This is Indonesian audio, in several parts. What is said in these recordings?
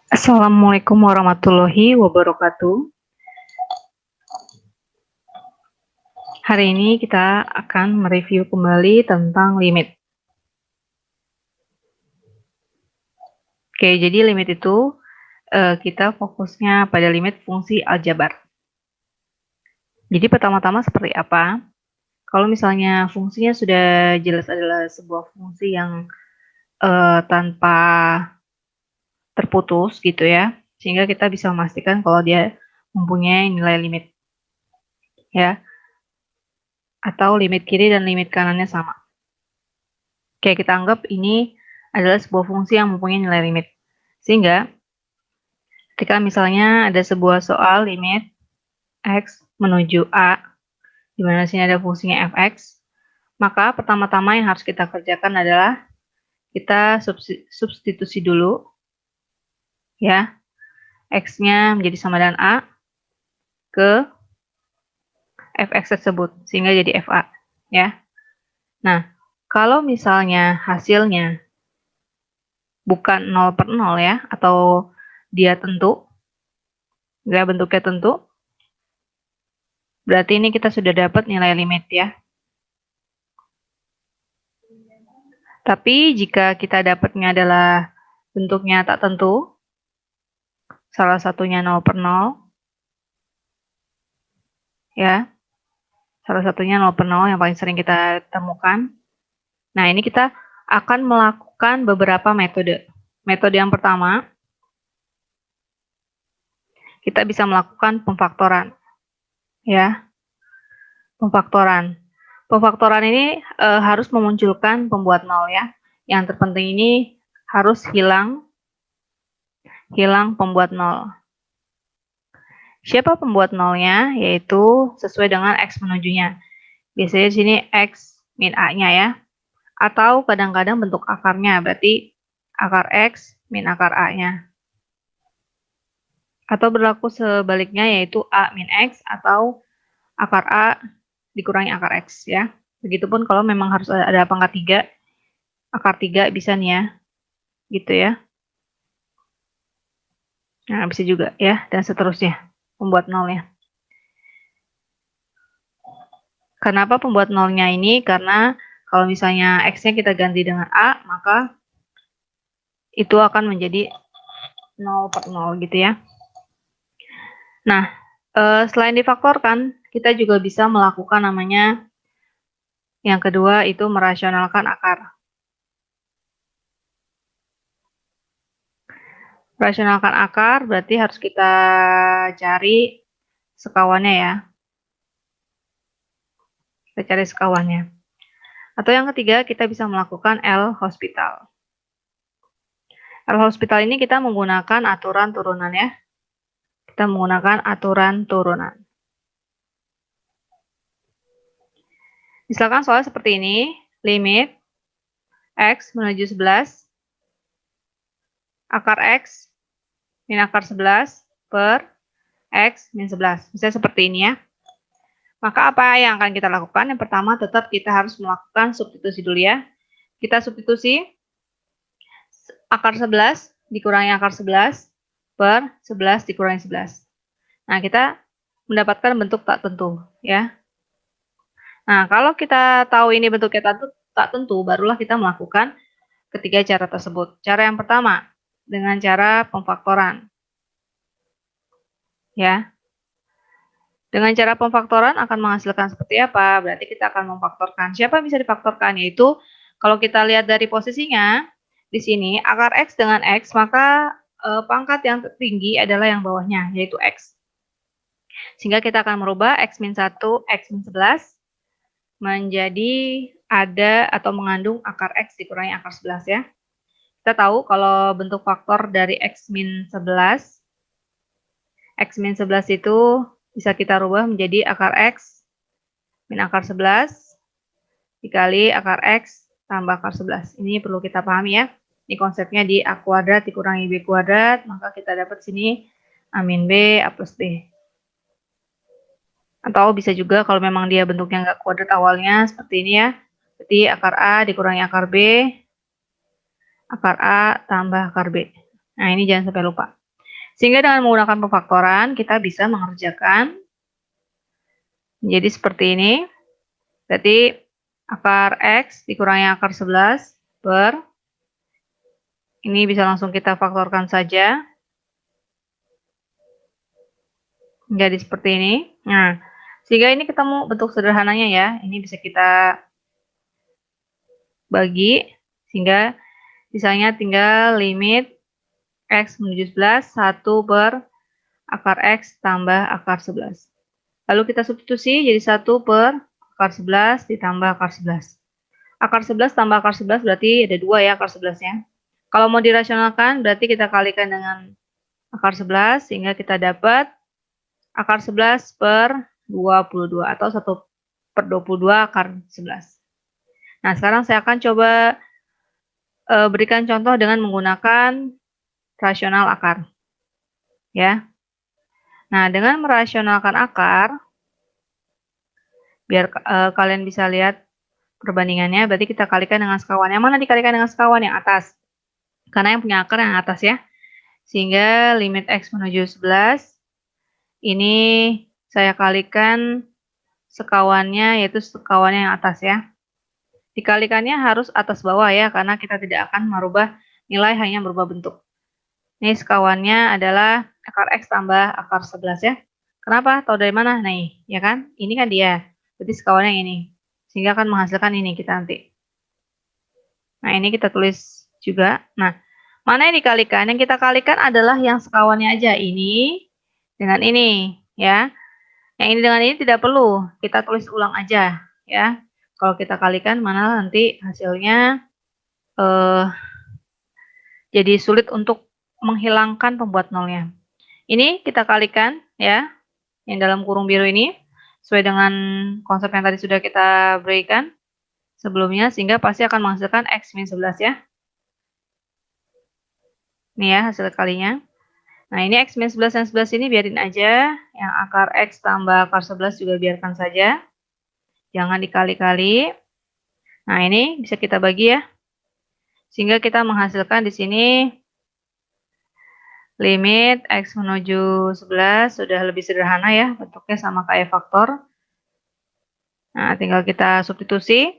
Assalamualaikum warahmatullahi wabarakatuh. Hari ini kita akan mereview kembali tentang limit. Oke, jadi limit itu kita fokusnya pada limit fungsi aljabar. Jadi pertama-tama seperti apa? Kalau misalnya fungsinya sudah jelas adalah sebuah fungsi yang tanpa terputus gitu ya, sehingga kita bisa memastikan kalau dia mempunyai nilai limit, ya, atau limit kiri dan limit kanannya sama. Oke, kita anggap ini adalah sebuah fungsi yang mempunyai nilai limit. Sehingga ketika misalnya ada sebuah soal limit x menuju a, di mana sini ada fungsinya fx, maka pertama-tama yang harus kita kerjakan adalah kita substitusi dulu, ya, x-nya menjadi sama dengan a ke fx tersebut, sehingga jadi fa, ya. Nah, kalau misalnya hasilnya bukan 0 per 0 ya, atau dia tentu, dia bentuknya tentu, berarti ini kita sudah dapat nilai limit ya. Tapi jika kita dapatnya adalah bentuknya tak tentu, salah satunya 0 per 0, ya, salah satunya 0 per 0 yang paling sering kita temukan. Nah, ini kita akan melakukan beberapa metode. Metode yang pertama, kita bisa melakukan pemfaktoran, ya, pemfaktoran. Pemfaktoran ini harus memunculkan pembuat 0 ya. Yang terpenting ini harus hilang pembuat 0. Siapa pembuat 0-nya? Yaitu sesuai dengan x menujunya. Biasanya di sini x min a-nya ya. Atau kadang-kadang bentuk akarnya, berarti akar x min akar a-nya. Atau berlaku sebaliknya, yaitu a min x atau akar a dikurangi akar x ya. Begitupun kalau memang harus ada pangkat 3, akar 3 bisa nih ya. Gitu ya. Nah, bisa juga ya, dan seterusnya. Pembuat 0 ya. Kenapa pembuat 0-nya ini? Karena kalau misalnya x-nya kita ganti dengan a, maka itu akan menjadi 0 per 0 gitu ya. Nah, selain difaktorkan, kita juga bisa melakukan namanya yang kedua itu merasionalkan akar. Merasionalkan akar berarti harus kita cari sekawannya ya. Kita cari sekawannya. Atau yang ketiga, kita bisa melakukan L'Hospital. L'Hospital ini kita menggunakan aturan turunan ya. Kita menggunakan aturan turunan. Misalkan soalnya seperti ini, limit x menuju 11, akar x min akar 11 per x min 11. Misalnya seperti ini ya. Maka apa yang akan kita lakukan? Yang pertama tetap kita harus melakukan substitusi dulu ya. Kita substitusi akar 11 dikurangi akar 11 per 11 dikurangi 11. Nah, kita mendapatkan bentuk tak tentu ya. Nah, kalau kita tahu ini bentuknya tak tentu, barulah kita melakukan ketiga cara tersebut. Cara yang pertama, dengan cara pemfaktoran. Ya. Dengan cara pemfaktoran akan menghasilkan seperti apa? Berarti kita akan memfaktorkan. Siapa yang bisa difaktorkan? Yaitu, kalau kita lihat dari posisinya, di sini akar x dengan x, maka pangkat yang tertinggi adalah yang bawahnya, yaitu x. Sehingga kita akan merubah x min 1, x min 11, menjadi ada atau mengandung akar x dikurangi akar 11 ya. Kita tahu kalau bentuk faktor dari x min 11 itu bisa kita rubah menjadi akar x min akar 11 dikali akar x tambah akar 11. Ini perlu kita pahami ya. Ini konsepnya di a kuadrat dikurangi b kuadrat, maka kita dapat sini a min b, a plus b. Atau bisa juga kalau memang dia bentuknya nggak kuadrat awalnya, seperti ini ya. Berarti akar A dikurangi akar B, akar A tambah akar B. Nah, ini jangan sampai lupa. Sehingga dengan menggunakan pemfaktoran, kita bisa mengerjakan menjadi seperti ini. Berarti akar X dikurangi akar 11 per, ini bisa langsung kita faktorkan saja. Jadi seperti ini. Nah, sehingga ini ketemu bentuk sederhananya ya. Ini bisa kita bagi, sehingga sisanya tinggal limit X menuju 11, 1 per akar X tambah akar 11. Lalu kita substitusi jadi 1 per akar 11 ditambah akar 11. Akar 11 tambah akar 11 berarti ada 2 ya akar 11-nya. Kalau mau dirasionalkan berarti kita kalikan dengan akar 11 sehingga kita dapat akar 11 per 22 atau 1 per 22 akar 11. Nah, sekarang saya akan coba berikan contoh dengan menggunakan rasional akar. Ya. Nah, dengan merasionalkan akar, biar kalian bisa lihat perbandingannya, berarti kita kalikan dengan sekawan. Yang mana dikalikan dengan sekawan? Yang atas. Karena yang punya akar yang atas ya. Sehingga limit X menuju 11, ini saya kalikan sekawannya, yaitu sekawannya yang atas ya. Dikalikannya harus atas bawah ya, karena kita tidak akan merubah nilai, hanya berubah bentuk. Ini sekawannya adalah akar X tambah akar 11 ya. Kenapa? Tahu dari mana? Nih, ya kan? Ini kan dia. Berarti sekawannya yang ini. Sehingga akan menghasilkan ini kita nanti. Nah, ini kita tulis juga. Nah, mana yang dikalikan? Yang kita kalikan adalah yang sekawannya aja. Ini dengan ini, ya. Yang ini dengan ini tidak perlu. Kita tulis ulang aja, ya. Kalau kita kalikan, mana nanti hasilnya jadi sulit untuk menghilangkan pembuat nolnya. Ini kita kalikan, ya. Yang dalam kurung biru ini, sesuai dengan konsep yang tadi sudah kita berikan sebelumnya, sehingga pasti akan menghasilkan X min 11 ya. Ini ya hasil kalinya. Nah, ini X min 11 dan 11 ini biarin aja. Yang akar X tambah akar 11 juga biarkan saja. Jangan dikali-kali. Nah, ini bisa kita bagi ya. Sehingga kita menghasilkan di sini limit X menuju 11 sudah lebih sederhana ya. Bentuknya sama kayak faktor. Nah, tinggal kita substitusi.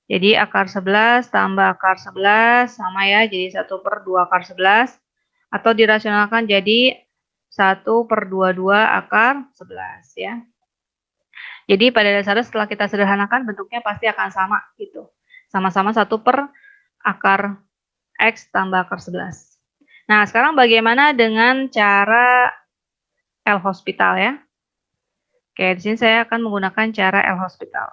Jadi akar 11 tambah akar 11 sama ya. Jadi 1 per 2 akar 11. Atau dirasionalkan jadi 1 per 22 akar 11 ya. Jadi pada dasarnya setelah kita sederhanakan bentuknya pasti akan sama gitu. Sama-sama 1 per akar X tambah akar 11. Nah, sekarang bagaimana dengan cara L'Hospital ya? Oke, di sini saya akan menggunakan cara L'Hospital.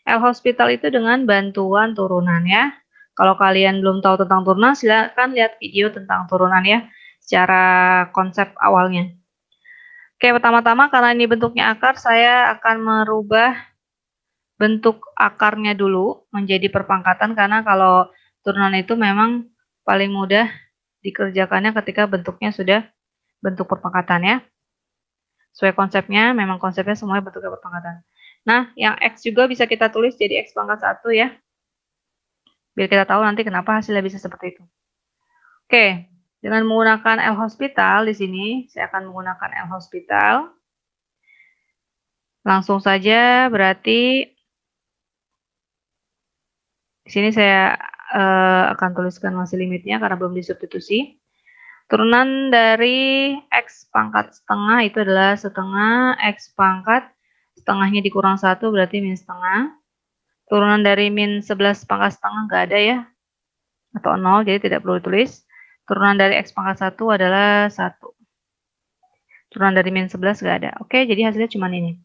L'Hospital itu dengan bantuan turunan ya. Kalau kalian belum tahu tentang turunan, silakan lihat video tentang turunan ya, secara konsep awalnya. Oke, pertama-tama karena ini bentuknya akar, saya akan merubah bentuk akarnya dulu menjadi perpangkatan, karena kalau turunan itu memang paling mudah dikerjakannya ketika bentuknya sudah bentuk perpangkatan ya. Sesuai konsepnya, memang konsepnya semuanya bentuknya perpangkatan. Nah, yang X juga bisa kita tulis jadi X pangkat 1 ya. Biar kita tahu nanti kenapa hasilnya bisa seperti itu. Oke, dengan menggunakan L'Hospital di sini, saya akan menggunakan L'Hospital. Langsung saja, berarti di sini saya akan tuliskan masih limitnya karena belum disubstitusi. Turunan dari X pangkat setengah itu adalah setengah X pangkat, setengahnya dikurang 1 berarti min setengah. Turunan dari min 11 pangkat setengah nggak ada ya, atau 0, jadi tidak perlu ditulis. Turunan dari X pangkat 1 adalah 1. Turunan dari min 11 nggak ada. Oke, jadi hasilnya cuma ini.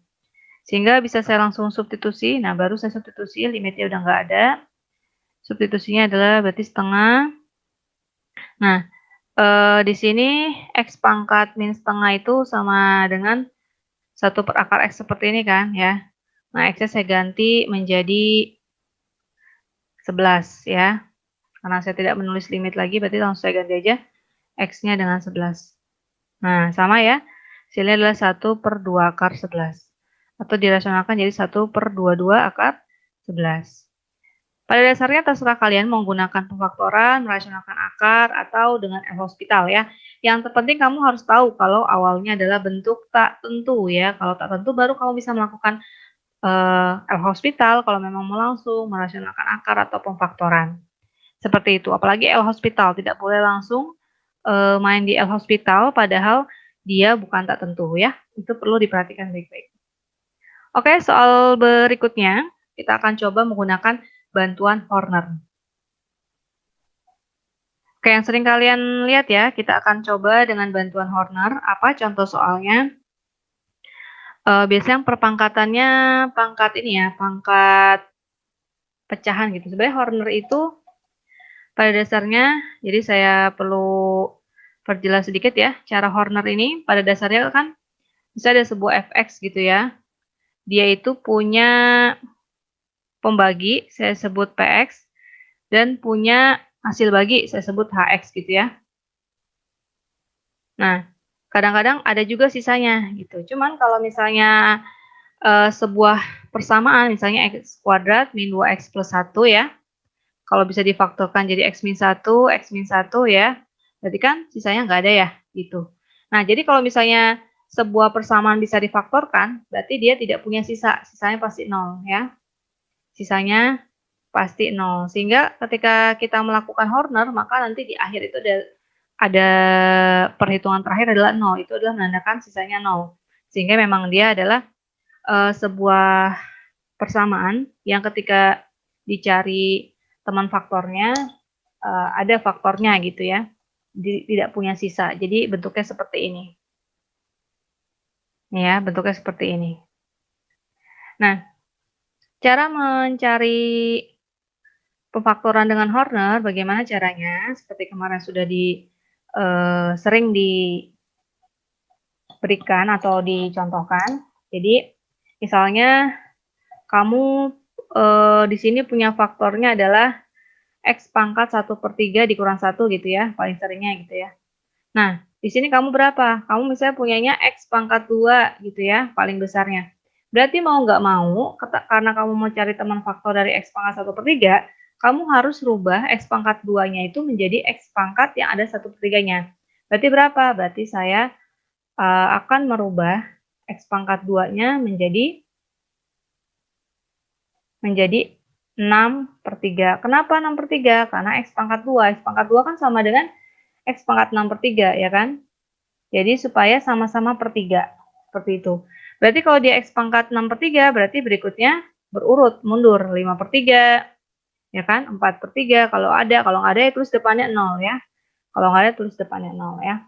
Sehingga bisa saya langsung substitusi. Nah, baru saya substitusi, limitnya udah nggak ada. Substitusinya adalah berarti setengah. Nah, di sini X pangkat min setengah itu sama dengan 1 per akar X seperti ini kan ya. Nah, X-nya saya ganti menjadi 11 ya. Karena saya tidak menulis limit lagi, berarti langsung saya ganti aja X-nya dengan 11. Nah, sama ya. Hasilnya adalah 1 per 2 akar 11. Atau dirasionalkan jadi 1 per 22 akar 11. Pada dasarnya terserah kalian menggunakan pemfaktoran, merasionalkan akar, atau dengan L'Hospital ya. Yang terpenting kamu harus tahu kalau awalnya adalah bentuk tak tentu ya. Kalau tak tentu baru kamu bisa melakukan L'Hospital kalau memang mau langsung merasionalkan akar atau pemfaktoran. Seperti itu. Apalagi L'Hospital tidak boleh langsung main di L'Hospital padahal dia bukan tak tentu ya. Itu perlu diperhatikan baik-baik. Oke, soal berikutnya kita akan coba menggunakan bantuan Horner. Oke, yang sering kalian lihat ya, kita akan coba dengan bantuan Horner. Apa contoh soalnya? Biasanya perpangkatannya pangkat ini ya, pangkat pecahan gitu. Sebenarnya Horner itu pada dasarnya, jadi saya perlu perjelas sedikit ya, cara Horner ini pada dasarnya kan bisa ada sebuah fx gitu ya. Dia itu punya pembagi, saya sebut px, dan punya hasil bagi, saya sebut hx gitu ya. Nah, kadang-kadang ada juga sisanya gitu. Cuman kalau misalnya sebuah persamaan, misalnya x kuadrat min 2x plus 1 ya, kalau bisa difaktorkan jadi x min 1 ya, berarti kan sisanya nggak ada ya, gitu. Nah, jadi kalau misalnya sebuah persamaan bisa difaktorkan, berarti dia tidak punya sisa, sisanya pasti 0 ya. Sisanya pasti 0. Sehingga ketika kita melakukan Horner, maka nanti di akhir itu ada perhitungan terakhir adalah 0. Itu adalah menandakan sisanya 0. Sehingga memang dia adalah sebuah persamaan yang ketika dicari teman faktornya, ada faktornya gitu ya. Tidak punya sisa. Jadi bentuknya seperti ini. Ya, bentuknya seperti ini. Nah, cara mencari pemfaktoran dengan Horner, bagaimana caranya? Seperti kemarin sudah sering diberikan atau dicontohkan. Jadi, misalnya kamu di sini punya faktornya adalah X pangkat 1/3 dikurang 1 gitu ya, paling seringnya gitu ya. Nah, di sini kamu berapa? Kamu misalnya punyanya X pangkat 2 gitu ya, paling besarnya. Berarti mau nggak mau, karena kamu mau cari teman faktor dari X pangkat 1/3, kamu harus rubah X pangkat 2-nya itu menjadi X pangkat yang ada 1/3-nya. Berarti berapa? Berarti saya akan merubah X pangkat 2-nya menjadi 6/3. Kenapa 6/3? Karena X pangkat 2. X pangkat 2 kan sama dengan X pangkat 6/3, ya kan? Jadi supaya sama-sama per 3. Seperti itu. Berarti kalau dia X pangkat 6/3, berarti berikutnya berurut, mundur. 5/3, ya kan? 4/3. Kalau nggak ada ya tulis depannya 0 ya. Kalau nggak ada tulis depannya 0 ya.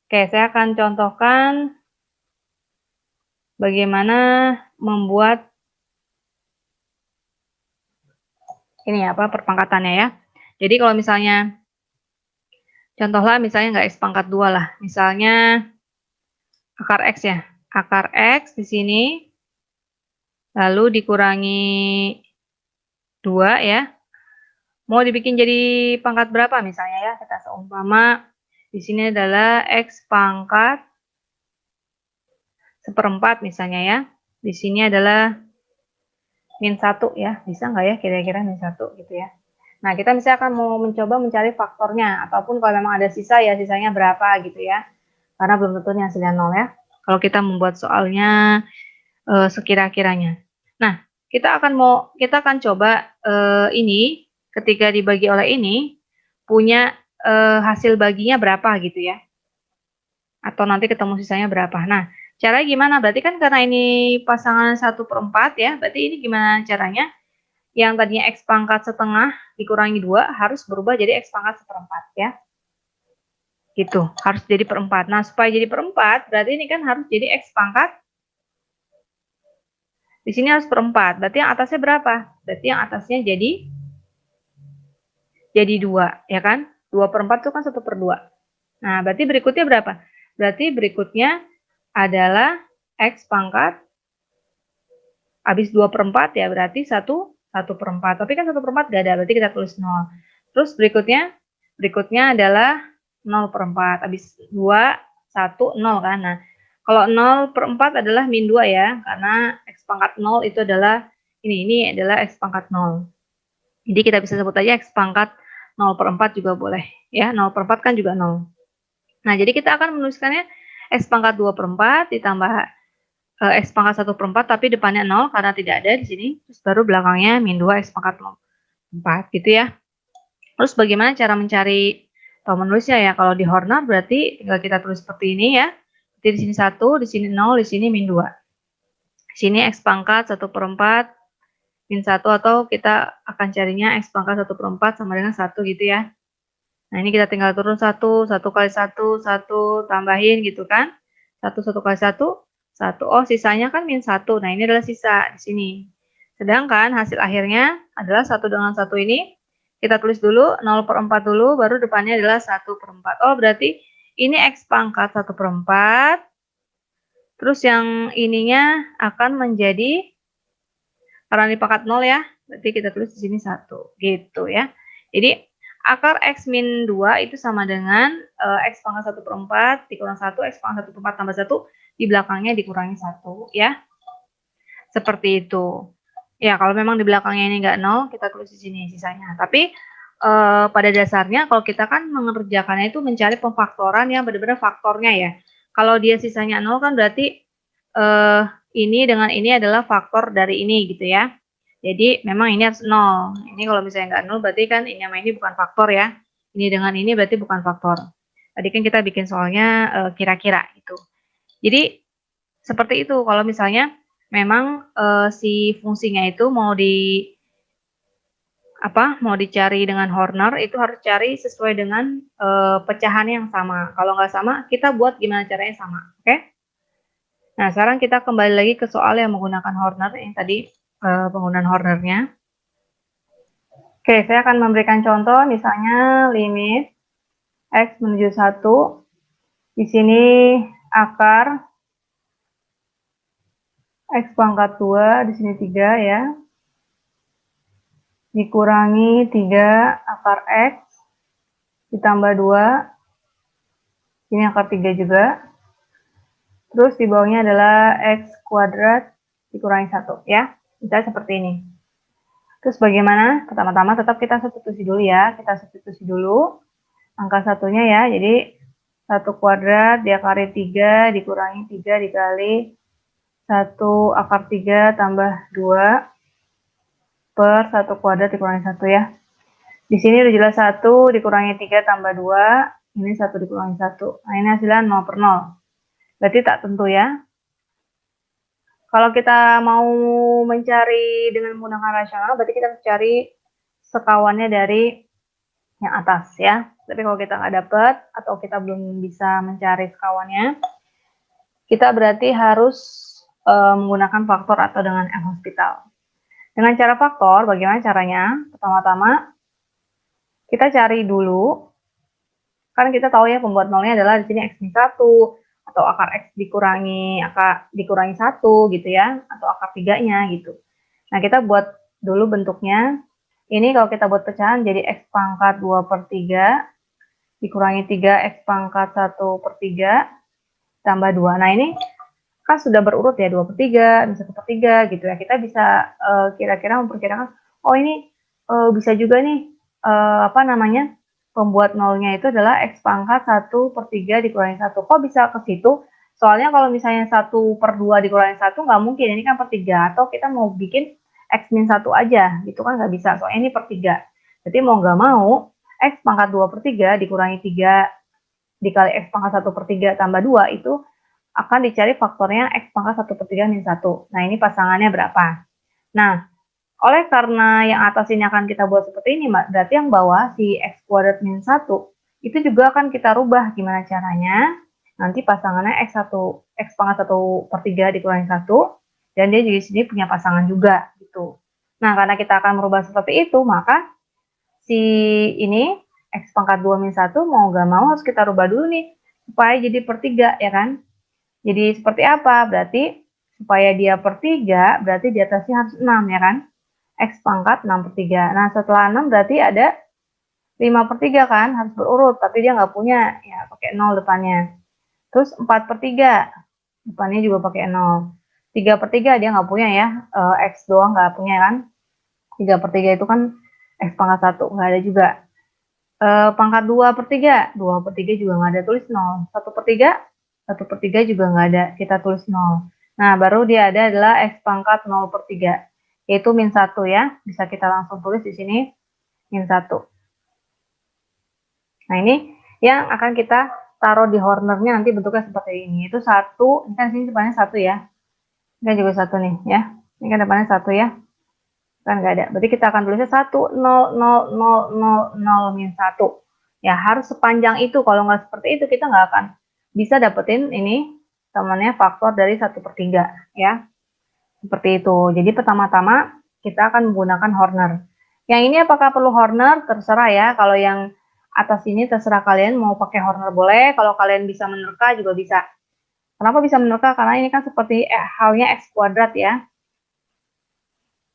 Oke, saya akan contohkan bagaimana membuat ini apa perpangkatannya ya. Jadi kalau misalnya contohlah misalnya nggak X pangkat 2 lah. Misalnya akar X ya. Akar X di sini lalu dikurangi 2 ya. Mau dibikin jadi pangkat berapa misalnya ya? Kita seumpama di sini adalah X pangkat 1/4 misalnya ya. Di sini adalah min 1 ya. Bisa nggak ya kira-kira min 1 gitu ya. Nah, kita misalnya akan mau mencoba mencari faktornya, ataupun kalau memang ada sisa ya sisanya berapa gitu ya. Karena belum tentu hasilnya 0 ya. Kalau kita membuat soalnya sekira-kiranya. Nah, kita akan coba ini ketika dibagi oleh ini punya hasil baginya berapa gitu ya. Atau nanti ketemu sisanya berapa. Nah, caranya gimana? Berarti kan karena ini pasangan 1/4 ya, berarti ini gimana caranya? Yang tadinya X pangkat setengah dikurangi 2 harus berubah jadi X pangkat 1/4 ya. Gitu, harus jadi per 4. Nah, supaya jadi per 4, berarti ini kan harus jadi X pangkat. Di sini harus per 4. Berarti yang atasnya berapa? Berarti yang atasnya jadi 2, ya kan? 2/4 itu kan 1/2. Nah, berarti berikutnya berapa? Berarti berikutnya adalah X pangkat, habis 2/4 ya, berarti 1/4. Tapi kan 1/4 nggak ada, berarti kita tulis 0. Terus berikutnya adalah 0/4. Habis 2, 1, 0 kan? Nah, kalau 0/4 adalah min 2 ya, karena X pangkat 0 itu adalah ini adalah X pangkat 0. Jadi kita bisa sebut aja X pangkat 0/4 juga boleh, ya, 0/4 kan juga 0. Nah, jadi kita akan menuliskannya X pangkat 2/4 ditambah, X pangkat 1/4 tapi depannya 0 karena tidak ada di sini, terus baru belakangnya -2 X pangkat 4 gitu ya. Terus bagaimana cara mencari atau menulisnya ya? Kalau di Horner berarti tinggal kita tulis seperti ini ya. Jadi di sini 1, di sini 0, di sini -2. Di sini X pangkat 1/4 -1 atau kita akan carinya X pangkat 1/4 sama dengan 1 gitu ya. Nah, ini kita tinggal turun 1, 1 kali 1, 1 tambahin gitu kan. 1 kali 1, 1. Oh, sisanya kan -1. Nah, ini adalah sisa di sini. Sedangkan hasil akhirnya adalah 1 dengan 1 ini kita tulis dulu 0/4 dulu, baru depannya adalah 1/4. Oh, berarti ini X pangkat 1/4. Terus yang ininya akan menjadi, karena ini pangkat 0 ya, berarti kita tulis di sini 1, gitu ya. Jadi akar X min 2 itu sama dengan X pangkat 1/4 dikurang 1, X pangkat 1/4 tambah 1, di belakangnya dikurangi 1 ya. Seperti itu. Ya, kalau memang di belakangnya ini enggak 0, kita tulis di sini sisanya. Tapi pada dasarnya kalau kita kan mengerjakannya itu mencari pemfaktoran yang benar-benar faktornya ya. Kalau dia sisanya 0 kan berarti ini dengan ini adalah faktor dari ini gitu ya. Jadi memang ini harus 0. Ini kalau misalnya enggak 0 berarti kan ini sama ini bukan faktor ya. Ini dengan ini berarti bukan faktor. Tadi kan kita bikin soalnya kira-kira gitu. Jadi seperti itu kalau misalnya memang si fungsinya itu mau dicari dengan Horner itu harus cari sesuai dengan pecahan yang sama. Kalau nggak sama, kita buat gimana caranya sama, oke? Nah, sekarang kita kembali lagi ke soal yang menggunakan Horner yang tadi penggunaan Hornernya. Oke, saya akan memberikan contoh, misalnya limit X menuju 1. Di sini akar X pangkat 2, di sini 3 ya. Dikurangi 3 akar X ditambah 2. Ini akar 3 juga. Terus di bawahnya adalah X kuadrat dikurangi 1 ya. Misalnya seperti ini. Terus bagaimana? Pertama-tama tetap kita substitusi dulu ya. Kita substitusi dulu angka satunya ya. Jadi 1 kuadrat diakari 3 dikurangi 3 dikali 1 akar 3 tambah 2 per 1 kuadrat dikurangi 1 ya. Di sini udah jelas 1 dikurangi 3 tambah 2, ini 1 dikurangi 1. Nah, ini hasilnya 0/0. Berarti tak tentu ya. Kalau kita mau mencari dengan menggunakan rasional, berarti kita harus cari sekawannya dari yang atas ya. Tapi kalau kita nggak dapat atau kita belum bisa mencari sekawannya, kita berarti harus menggunakan faktor atau dengan L'Hospital. Dengan cara faktor, bagaimana caranya? Pertama-tama, kita cari dulu, kan kita tahu ya pembuat nolnya adalah di sini X min 1, atau akar X dikurangi 1 gitu ya, atau akar 3-nya gitu. Nah, kita buat dulu bentuknya. Ini kalau kita buat pecahan jadi X pangkat 2/3 dikurangi 3 X pangkat 1/3 tambah 2. Nah, ini kan sudah berurut ya 2/3 dan 1/3 gitu ya. Kita bisa kira-kira memperkirakan, oh ini bisa juga nih pembuat nolnya itu adalah X pangkat 1/3 dikurangi 1. Kok bisa ke situ? Soalnya kalau misalnya 1/2 dikurangi 1 nggak mungkin, ini kan per 3. Atau kita mau bikin X min 1 aja, gitu kan nggak bisa, soalnya ini per 3. Jadi mau nggak mau, X pangkat 2/3 dikurangi 3 dikali X pangkat 1/3 tambah 2 itu akan dicari faktornya X pangkat 1/3 min 1. Nah, ini pasangannya berapa? Nah, oleh karena yang atas ini akan kita buat seperti ini, berarti yang bawah si X kuadrat min 1 itu juga akan kita rubah. Gimana caranya? Nanti pasangannya X pangkat 1/3 dikurangi 1, dan dia di sini punya pasangan juga gitu. Nah, karena kita akan merubah seperti itu, maka si ini X pangkat 2 min 1 mau nggak mau harus kita rubah dulu nih supaya jadi per 3 ya kan? Jadi seperti apa? Berarti supaya dia per 3, berarti di atasnya harus 6 ya kan? X pangkat 6/3. Nah, setelah 6 berarti ada 5/3 kan? Harus berurut, tapi dia nggak punya, ya pakai 0 depannya. Terus 4/3, depannya juga pakai 0. 3/3 dia nggak punya ya, X doang nggak punya kan? 3/3 itu kan X pangkat 1, nggak ada juga. Pangkat 2/3, 2/3 juga nggak ada, tulis 0. 1/3, 1/3 juga nggak ada, kita tulis 0. Nah, baru dia ada adalah X pangkat 0/3, yaitu -1 ya. Bisa kita langsung tulis di sini, -1. Nah, ini yang akan kita taruh di hornernya, nanti bentuknya seperti ini. Itu 1, ini kan sini depannya 1 ya. Ini kan juga 1 nih ya. Ini kan depannya 1 ya. Kan nggak ada. Berarti kita akan tulisnya 1, 0, 0, 0, 0, 0, -1. Ya, harus sepanjang itu. Kalau nggak seperti itu, kita nggak akan bisa dapetin ini temannya faktor dari 1/3 ya. Seperti itu. Jadi pertama-tama kita akan menggunakan Horner. Yang ini apakah perlu Horner? Terserah ya. Kalau yang atas ini terserah kalian mau pakai Horner boleh. Kalau kalian bisa menerka juga bisa. Kenapa bisa menerka? Karena ini kan seperti halnya X kuadrat ya.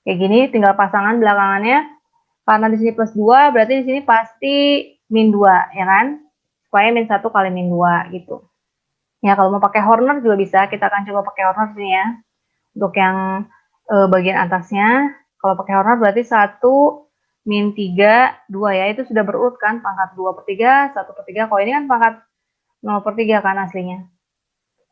Kayak gini, tinggal pasangan belakangannya. Karena di sini plus 2, berarti di sini pasti -2, ya kan? Supaya -1 kali -2 gitu. Ya, kalau mau pakai Horner juga bisa. Kita akan coba pakai Horner sini ya. Untuk yang bagian atasnya, kalau pakai Horner berarti 1, -3, 2 ya. Itu sudah berurut kan, pangkat 2/3, 1/3. Kalau ini kan pangkat 0/3 kan aslinya.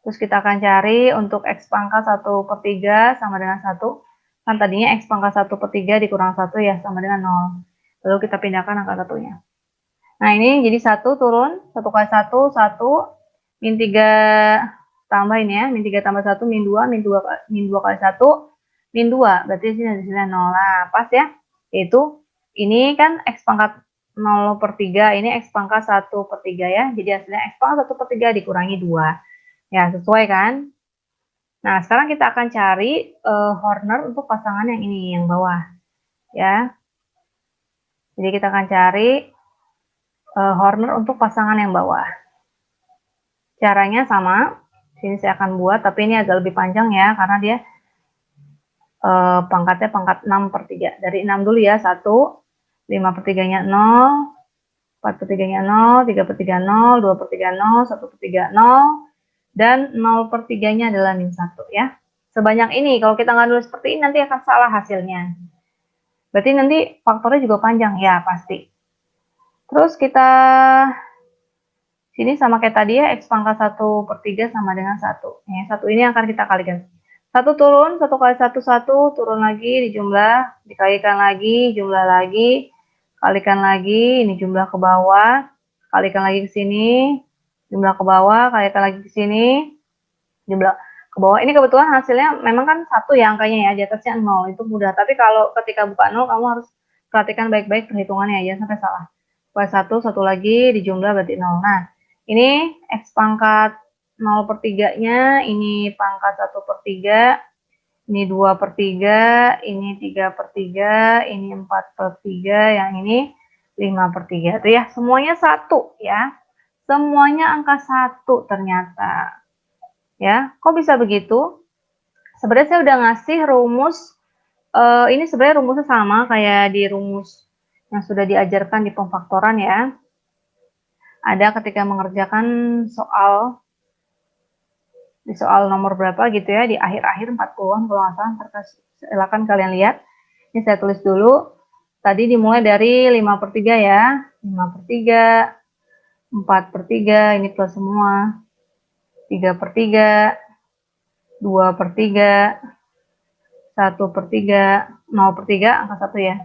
Terus kita akan cari untuk X pangkat 1/3 sama dengan 1. Kan tadinya X pangkat 1/3 dikurang 1 ya, sama dengan 0. Lalu kita pindahkan angka satunya. Nah, ini jadi 1 turun, 1 kali 1, 1, -3 tambah ini ya, -3 tambah 1, -2, -2 kali 1, -2, berarti di sini 0. Nah, pas ya, yaitu ini kan X pangkat 0/3, ini X pangkat 1/3 ya, jadi hasilnya X pangkat 1/3 dikurangi 2. Ya, sesuai kan? Nah, sekarang kita akan cari Horner untuk pasangan yang ini, yang bawah. Ya. Jadi kita akan cari Horner untuk pasangan yang bawah. Caranya sama. Sini saya akan buat, tapi ini agak lebih panjang ya, karena dia pangkatnya pangkat 6/3. Dari 6 dulu ya, 1, 5/3-nya 0, 4/3-nya 0, 3/3 0, 2/3 0, 1/3 0, dan 0/3-nya adalah -1 ya. Sebanyak ini, kalau kita nggak nulis seperti ini nanti akan salah hasilnya. Berarti nanti faktornya juga panjang, ya pasti. Terus kita sini sama kayak tadi ya, X pangkat 1/3 sama dengan 1. Ya, 1 ini akan kita kalikan. 1 turun, 1 kali 1, 1, turun lagi, dijumlah, dikalikan lagi, jumlah lagi, kalikan lagi, ini jumlah ke bawah, kalikan lagi ke sini, jumlah ke bawah, kalikan lagi ke sini, jumlah ke bawah. Ini kebetulan hasilnya memang kan 1 ya angkanya ya, di atasnya 0, itu mudah. Tapi kalau ketika buka 0, kamu harus perhatikan baik-baik perhitungannya ya, sampai salah. Kali 1, 1 lagi, dijumlah berarti 0. Nah, ini X pangkat 0/3-nya, ini pangkat 1/3, ini 2/3, ini 3/3, ini 4/3, yang ini 5/3. Itu ya, semuanya 1 ya. Semuanya angka 1 ternyata. Ya, kok bisa begitu? Sebenarnya saya udah ngasih rumus, ini sebenarnya rumusnya sama kayak di rumus yang sudah diajarkan di pemfaktoran ya. Ada ketika mengerjakan soal, di soal nomor berapa gitu ya, di akhir-akhir 40-an kalau nggak salah, silakan kalian lihat. Ini saya tulis dulu, tadi dimulai dari 5/3 ya, 5/3, 4/3, ini plus semua, 3/3, 2/3, 1/3, 0/3, angka 1 ya.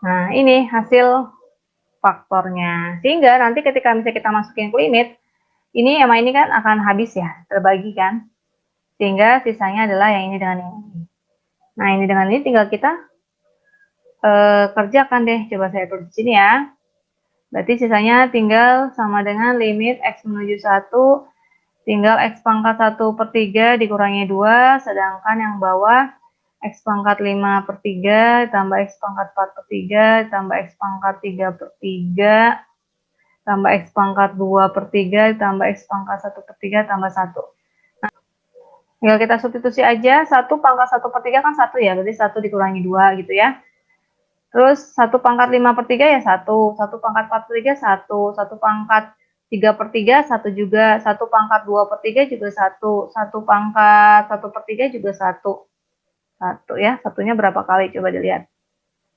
Nah, ini hasil faktornya. Sehingga nanti ketika misalnya kita masukin ke limit, ini sama ini kan akan habis ya, terbagi kan. Sehingga sisanya adalah yang ini dengan ini. Nah, ini dengan ini tinggal kita kerjakan deh. Coba saya tulis di sini ya. Berarti sisanya tinggal sama dengan limit X menuju 1, tinggal X pangkat 1/3 dikurangi 2, sedangkan yang bawah X pangkat 5/3 tambah X pangkat 4/3 tambah X pangkat 3/3 tambah X pangkat 2/3 tambah X pangkat 1/3 tambah 1. Nah, tinggal kita substitusi aja, 1 pangkat 1/3 kan 1 ya, berarti 1 dikurangi 2 gitu ya. Terus 1 pangkat 5/3 ya 1, 1 pangkat 4/3 1, 1 pangkat 3/3 1 juga, 1 pangkat 2/3 juga 1, 1 pangkat 1/3 juga 1. 1 ya, satunya berapa kali coba dilihat.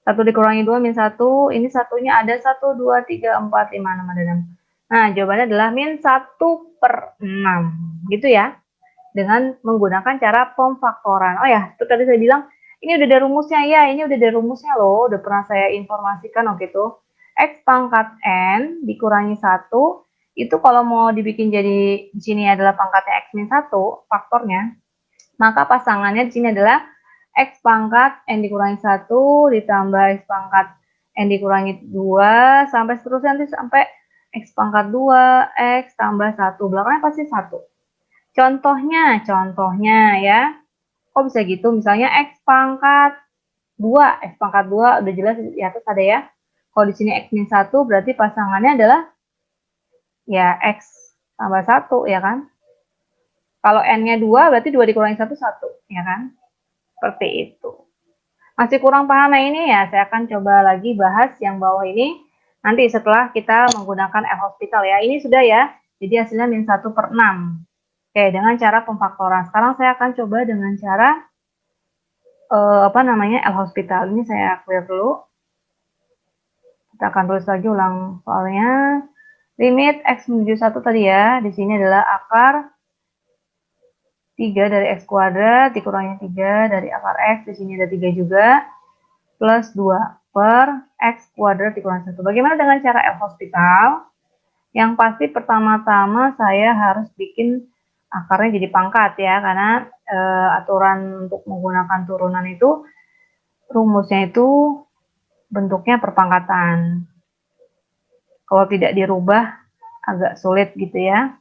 1 dikurangi 2 min 1, ini satunya ada 1, 2, 3, 4, 5, 6, ada 6. Nah, jawabannya adalah min 1/6, gitu ya. Dengan menggunakan cara pemfaktoran. Oh ya, itu tadi saya bilang, ini udah ada rumusnya ya, ini udah ada rumusnya loh, udah pernah saya informasikan waktu itu. X pangkat N dikurangi 1, itu kalau mau dibikin jadi, di sini adalah pangkatnya X min 1, faktornya, maka pasangannya di sini adalah X pangkat N dikurangi 1 ditambah X pangkat N dikurangi 2 sampai seterusnya nanti sampai X pangkat 2 X tambah 1. Belakangnya pasti 1. Contohnya ya. Kok bisa gitu? Misalnya X pangkat 2. X pangkat 2 udah jelas di atas ada ya. Kalau di sini X min 1 berarti pasangannya adalah ya X tambah 1 ya kan. Kalau N-nya 2 berarti 2 dikurangi 1, 1 ya kan. Seperti itu. Masih kurang paham yang ini ya, saya akan coba lagi bahas yang bawah ini nanti setelah kita menggunakan L'Hospital ya. Ini sudah ya, jadi hasilnya min 1/6. Oke, dengan cara pemfaktoran. Sekarang saya akan coba dengan cara L'Hospital. Ini saya clear dulu. Kita akan tulis lagi ulang soalnya. Limit X menuju 1 tadi ya, di sini adalah akar 3 dari X kuadrat dikurangi 3 dari akar X, di sini ada 3 juga, plus 2 per X kuadrat dikurangi 1. Bagaimana dengan cara L'Hospital? Yang pasti pertama-tama saya harus bikin akarnya jadi pangkat ya, karena aturan untuk menggunakan turunan itu, rumusnya itu bentuknya perpangkatan. Kalau tidak dirubah agak sulit gitu ya.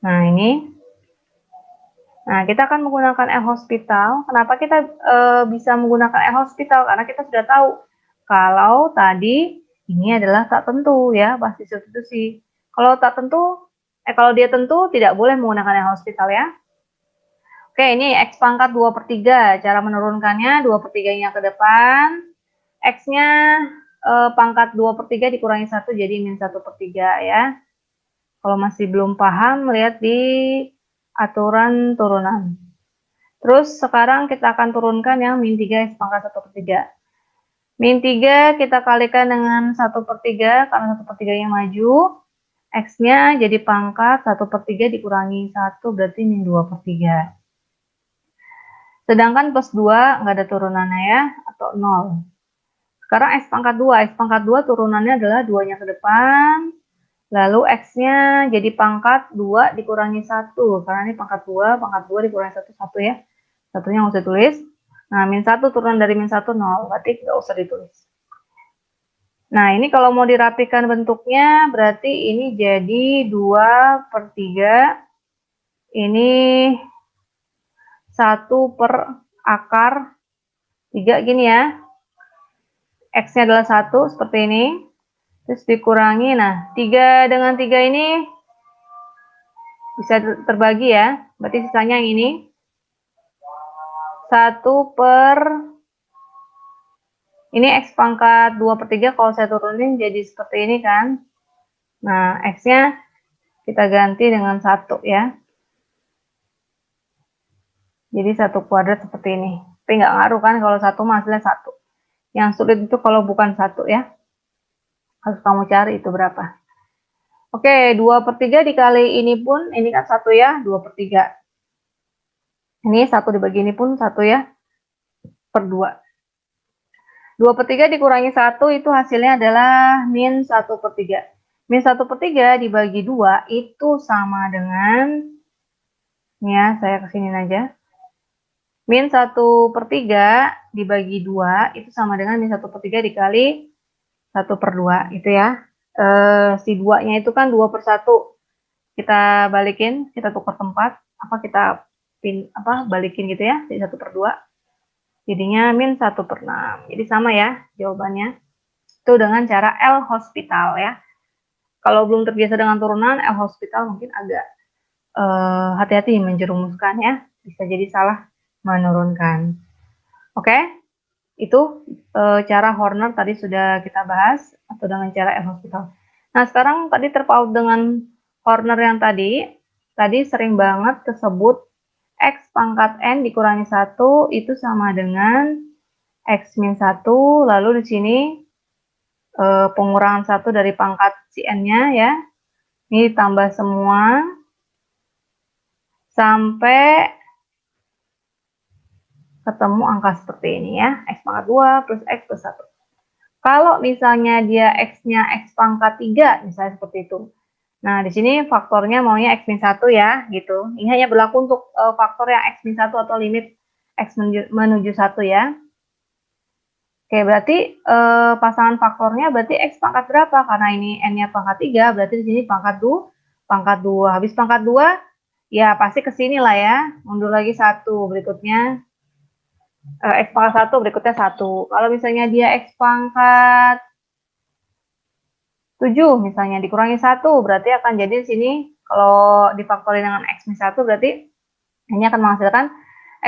Nah ini. Nah, kita akan menggunakan L'Hospital. Kenapa kita bisa menggunakan L'Hospital? Karena kita sudah tahu kalau tadi ini adalah tak tentu ya, pasti substitusi. Kalau tak tentu, kalau dia tentu tidak boleh menggunakan L'Hospital ya. Oke, ini X pangkat 2/3. Cara menurunkannya 2/3-nya ke depan. X-nya pangkat 2/3 dikurangi 1 jadi min 1/3 ya. Kalau masih belum paham, lihat di aturan turunan. Terus sekarang kita akan turunkan yang min 3 X pangkat 1/3. Min 3 kita kalikan dengan 1/3 karena 1/3-nya maju. X-nya jadi pangkat 1/3 dikurangi 1 berarti min 2/3. Sedangkan plus 2 nggak ada turunannya ya, atau 0. Sekarang X pangkat 2. X pangkat 2 turunannya adalah 2-nya ke depan. Lalu X-nya jadi pangkat 2 dikurangi 1. Karena ini pangkat 2 dikurangi 1, 1 ya. Satunya nggak usah tulis. Nah, min 1 turunan dari min 1, 0. Berarti nggak usah ditulis. Nah, ini kalau mau dirapikan bentuknya, berarti ini jadi 2/3. Ini 1 per akar 3 gini ya. X-nya adalah 1, seperti ini. Terus dikurangi, nah 3 dengan 3 ini bisa terbagi ya. Berarti sisanya yang ini. 1 per, ini X pangkat 2/3 kalau saya turunin jadi seperti ini kan. Nah, X-nya kita ganti dengan 1 ya. Jadi 1 kuadrat seperti ini. Tapi nggak ngaruh kan kalau 1 hasilnya 1. Yang sulit itu kalau bukan 1 ya. Harus kamu cari itu berapa. Oke, 2/3 dikali ini pun, ini kan 1 ya, 2/3. Ini 1 dibagi ini pun 1 ya, per 2. 2/3 dikurangi 1 itu hasilnya adalah min 1/3. Min 1/3 dibagi 2 itu sama dengan, ini ya, saya kesini aja. Min 1/3 dibagi 2 itu sama dengan min 1/3 dikali 1/2 itu ya. Si 2-nya itu kan 2/1. Kita balikin, kita tukar tempat, kita balikin gitu ya, jadi 1/2. Jadinya min 1/6. Jadi sama ya jawabannya. Itu dengan cara L'Hospital ya. Kalau belum terbiasa dengan turunan, L'Hospital mungkin agak hati-hati menjerumuskan ya. Bisa jadi salah menurunkan. Oke, itu cara Horner tadi sudah kita bahas, atau dengan cara L'Hospital. Nah, sekarang tadi terpaut dengan Horner yang tadi sering banget kesebut X pangkat N dikurangi 1 itu sama dengan X min 1, lalu di sini pengurangan 1 dari pangkat si N-nya ya. Ini ditambah semua sampai ketemu angka seperti ini ya. X pangkat 2 plus X plus 1. Kalau misalnya dia X-nya X pangkat 3, misalnya seperti itu. Nah, di sini faktornya maunya X min 1 ya, gitu. Ini hanya berlaku untuk faktor yang X min 1 atau limit X menuju 1 ya. Oke, berarti pasangan faktornya berarti X pangkat berapa? Karena ini N-nya pangkat 3, berarti di sini pangkat 2. Habis pangkat 2, ya pasti ke sini lah ya. Mundur lagi 1, berikutnya X pangkat 1, berikutnya 1. Kalau misalnya dia X pangkat 7 misalnya dikurangi 1, berarti akan jadi di sini kalau difaktori dengan X min 1 berarti ini akan menghasilkan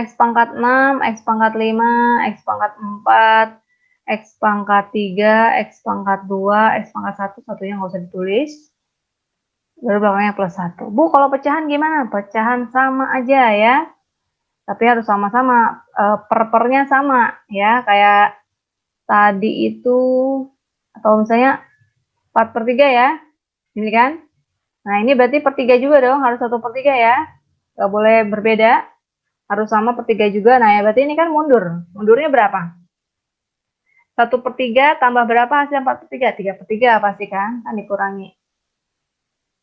X pangkat 6, X pangkat 5, X pangkat 4, X pangkat 3, X pangkat 2, X pangkat 1, satunya nggak usah ditulis. Baru belakangnya plus 1. Bu, kalau pecahan gimana? Pecahan sama aja ya. Tapi harus sama-sama, per-pernya sama ya, kayak tadi itu, atau misalnya 4/3 ya, ini kan. Nah, ini berarti per 3 juga dong, harus 1/3 ya. Nggak boleh berbeda, harus sama per 3 juga. Nah, ya berarti ini kan mundur. Mundurnya berapa? 1/3 tambah berapa hasil 4/3? 3/3 pasti kan dikurangi.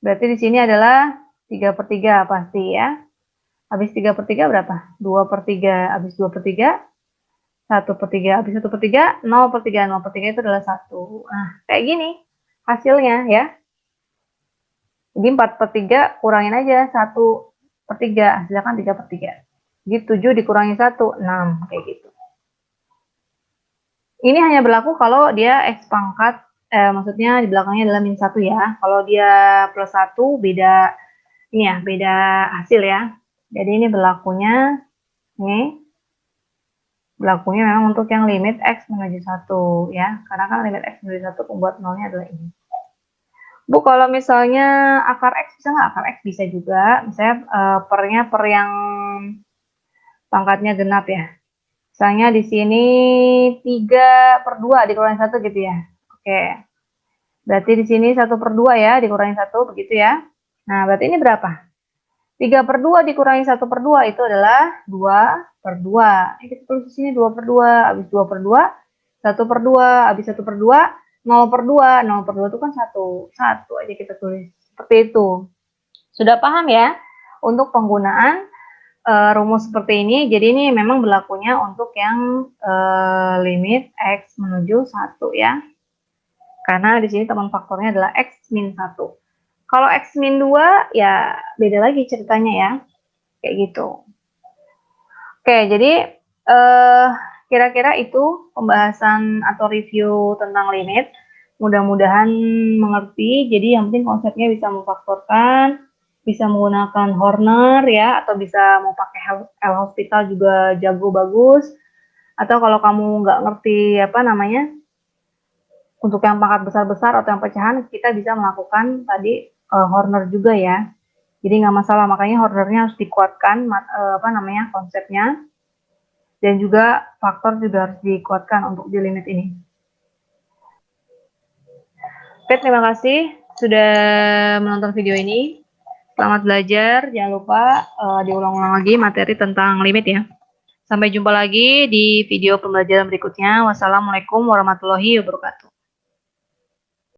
Berarti di sini adalah 3/3 pasti ya. Habis 3/3 berapa? 2/3. Habis 2/3, 1/3. Habis 1/3, 0/3. 0/3 itu adalah 1. Nah, kayak gini hasilnya ya. Jadi 4/3 kurangin aja 1/3, hasilnya kan 3/3. Jadi 7 dikurangi 1, 6, kayak gitu. Ini hanya berlaku kalau dia X pangkat, maksudnya di belakangnya adalah min 1 ya. Kalau dia plus 1 beda ini ya, beda hasil ya. Jadi ini berlakunya memang untuk yang limit X menuju 1 ya. Karena kan limit X menuju 1 pembuat nolnya adalah ini. Bu, kalau misalnya akar X bisa nggak? Akar X bisa juga. Misalnya pernya per yang pangkatnya genap ya. Misalnya di sini 3/2 dikurangi 1 gitu ya. Oke. Berarti di sini 1/2 ya, dikurangi 1 begitu ya. Nah, berarti ini berapa? 3/2 dikurangi 1/2 itu adalah 2/2. Ini kita tulis di sini 2/2. Habis 2/2, 1/2. Habis 1/2, 0/2. 0/2 itu kan 1. 1 aja kita tulis. Seperti itu. Sudah paham ya? Untuk penggunaan rumus seperti ini, jadi ini memang berlakunya untuk yang limit X menuju 1 ya. Karena di sini teman faktornya adalah X min 1. Kalau X min 2 ya beda lagi ceritanya ya. Kayak gitu. Oke, jadi kira-kira itu pembahasan atau review tentang limit. Mudah-mudahan mengerti. Jadi yang penting konsepnya bisa memfaktorkan, bisa menggunakan Horner ya, atau bisa mau pakai L'Hospital juga jago bagus. Atau kalau kamu nggak ngerti apa namanya, untuk yang pangkat besar-besar atau yang pecahan, kita bisa melakukan tadi Horner juga ya. Jadi nggak masalah, makanya Hornernya harus dikuatkan konsepnya. Dan juga faktor juga harus dikuatkan untuk di limit ini. Oke, terima kasih sudah menonton video ini. Selamat belajar, jangan lupa diulang-ulang lagi materi tentang limit ya. Sampai jumpa lagi di video pembelajaran berikutnya. Wassalamualaikum warahmatullahi wabarakatuh.